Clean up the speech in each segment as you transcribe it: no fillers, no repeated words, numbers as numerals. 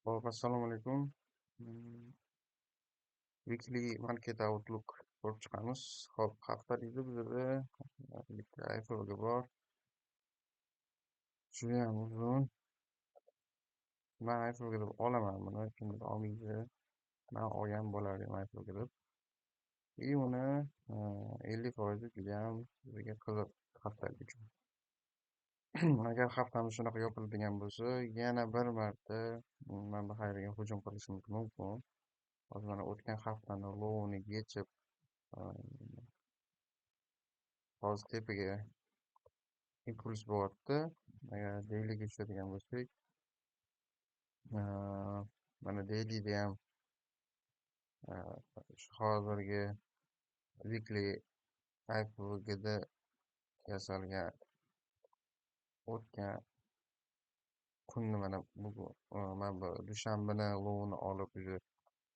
Hop, assalomu alaykum. Mm, Weekly Market Outlook ko'rib chiqamiz. Hop, hafta deydi bizada bitta iPhone'ga bor. Judayam uzun. Men iPhone'ga deb olaman buni, kimdir olmaydi. Men olgan bo'lardim iPhone'ga deb. Uni 50% judayam bizga qiziq haftalik uchun. Agar haftamiz shunaqa yopiladigan bo'lsa, yana bir marta mana bu xayriga hujum qilishimiz mumkin. Hozir mana o'tgan haftani lovini yechib, hozir tepaga impuls bo'lyapti. Agar dailyga tushadigan bo'lsak, mana dailyda ham shu hozirgi weekly IPVGda yasalgan o'tgan kunni mana bugun mana bu dushanbani lovini olib уже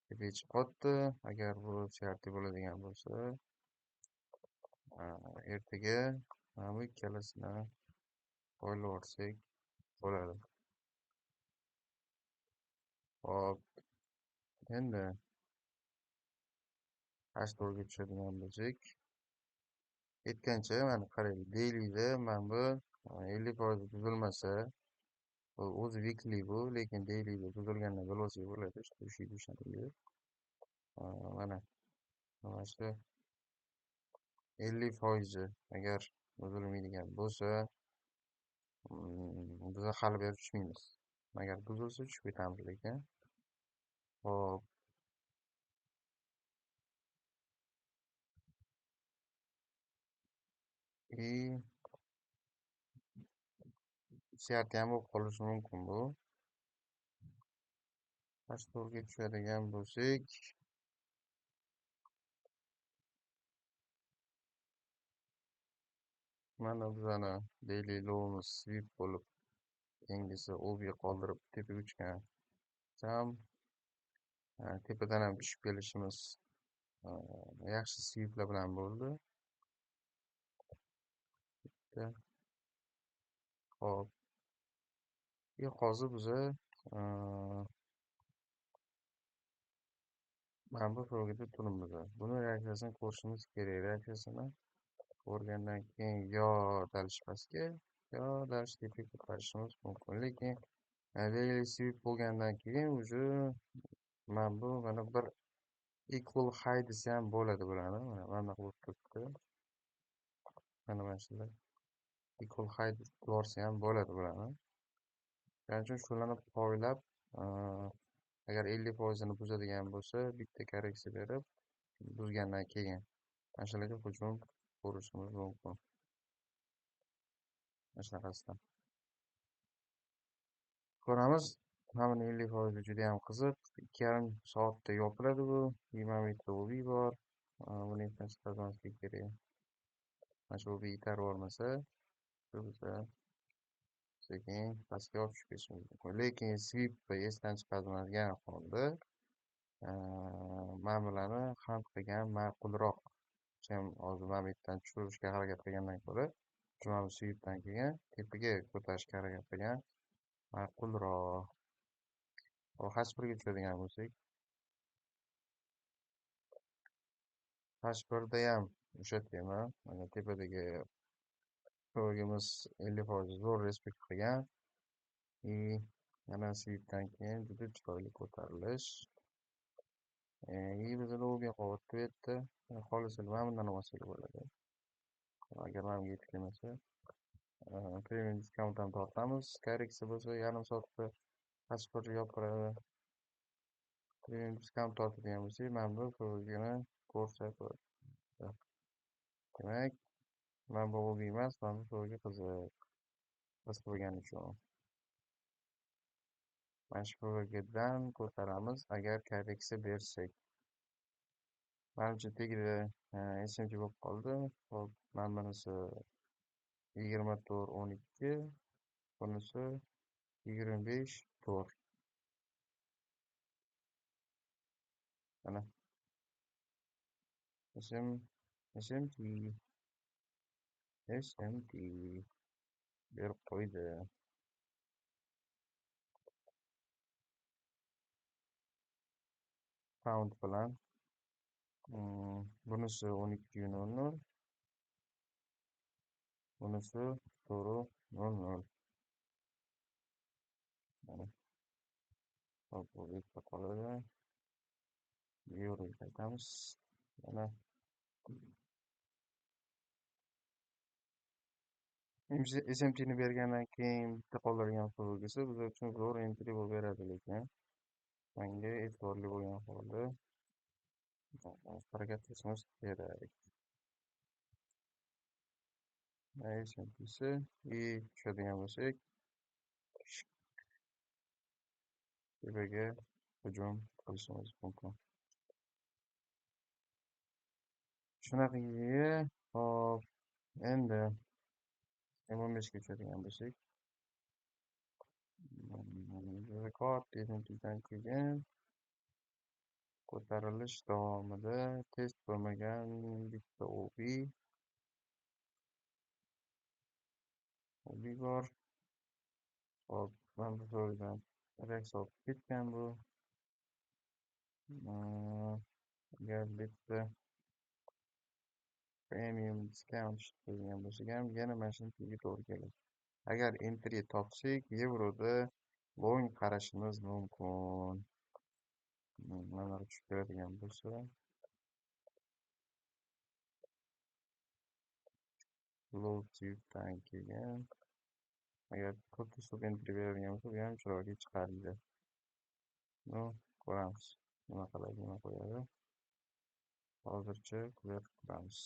tepaga chiqib qolibdi. Agar bu sharti bo'ladigan bo'lsa, ertaga mana bu ikkalasini o'ylab olsak bo'ladi. Hop, endi ashto'rga tushadigan bo'lsak, aytgancha mana qaraylik, dailyda mana bu 50% buzilmasa, bu o'zi weekly bu, lekin dailyda buzilganini bilib olsak bo'ladi. O'shanday mana mana shu 50% agar buzilmaydigan bo'lsa, biza hali beri tushmaymiz. Agar buzilsa tushib ketamiz lekin. Hop, и siyarti ham bo'lib qolishi mumkin bu. Ashto'rga tushadigan bo'lsak, mana bizani daily low'imiz sweep bo'lib, keyingisi OB qoldirib tepaga uchgan. Ham tepadan ham tushib kelishimiz yaxshi sweeplar bilan bo'ldi. Hop, hozir biza mana bu so'rgida turibmiz. Buni reaksiyasini ko'rishimiz kerak. Reaksiyasini ko'rgandan keyin yo dalish pastga, yo dalish tepaga ko'tarishimiz mumkin. Lekin daily sweep bo'lgandan keyin уже mana bir equal high desa ham bo'ladi bularni. Mana bo'lib turibdi. Mana shunday equal high borsa ham bo'ladi bularni. Shuning uchun shularni poylab, agar 50%ni buzadigan bo'lsa, bitta korreksiya berib, buzgandan keyin mana shularga hujum ko'rishimiz mumkin. Mana shunaqasidan ko'ramiz. Mana buni 50% juda ham qiziq. 2,5 soatda yopiladi bu. 20 metr OB bor. Buni esdan chiqarmaslik kerak. Mana shu OB yetarli bo'lmasa, biza sekin pastga olib tushib ketishimiz mumkin. Lekin sweepni esdan chiqarmagan holda mana bularni hunt qilgan ma'qulroq. Hozir mana bu yerdan tushirishga harakat qilgandan ko'ra, mana bu sweepdan keyin tepaga ko'tarishga harakat qilgan ma'qulroq. H1ga tushadigan bo'lsak, H1da ham o'sha tema, mana tepadagi o'rgimiz 50% zo'r respekt qilgan. Mana sweepdan keyin juda chiroyli ko'tarilish. Bizada o'rga qo'yibdi bu yerda. Xohlasa mana bundan olmasak bo'ladi. Agar mana bunga yetib kelmasa, premium diskount ham tortamiz. Korreksiya bo'lsa yarim soatda H1 yopiladi. Premium diskount tortadigan bo'lsak, mana bu o'rgini ko'rsatadi. Demak, mana bu o'rga emas, mana bu o'rga qiziq. Biz qo'ygani uchun. Mana shu o'rgadan ko'taramiz agar korreksiya bersak. Manimcha tagida SMG bo'lib qoldi. Hop, mana bunisi 24-12, bunisi 25-4. Mana SMT berib qo'ydi. pound bilan. Bunisi 12.00, bunisi 4.00. Yani, hop, bu bitta qoladi. Yevroga qaytamiz. Mana SMT'ni bergandan keyin bitta qoldirgan pulgisi biz uchun zo'r entry bo'lib beradi, lekin manga e'tiborli bo'lgan holda harakat qilishimiz kerak. SMT'si tushadigan bo'lsak, tepaga hujum qilishimiz mumkin. Shunaqangi, hop, endi M15 ga tushadigan bo'lsak, rekord SMT'dan keyin ko'tarilish davomida test bo'lmagan bitta OB bor. Hop, mana bu joydan reaks olib ketgan bu. Agar bitta premium discount qilgan bo'lsak ham yana mana shuni pulga to'g'ri keladi. Agar entry topsak, yevroda long qarashimiz mumkin. Mana tushib keladigan bo'lsa, low tiyubdan keyin agar to'rtta sub entry beradigan bo'lsa, bu ham chiroyli chiqardi. Ну, ko'ramiz. Nima qiladi, nima qo'yadi. Hozircha kuzatib turamiz.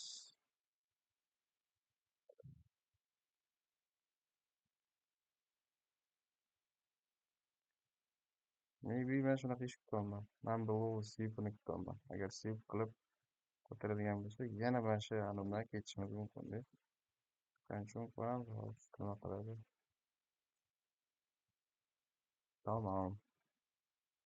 Maybe men shunaqa ish kutaman. Men bu sweepini kutaman. Agar sweep qilib ko'taradigan bo'lsa, yana mana shu anundan ketishimiz mumkin-da. Shuning uchun ko'ramiz, hozir nima qiladi. Tamam.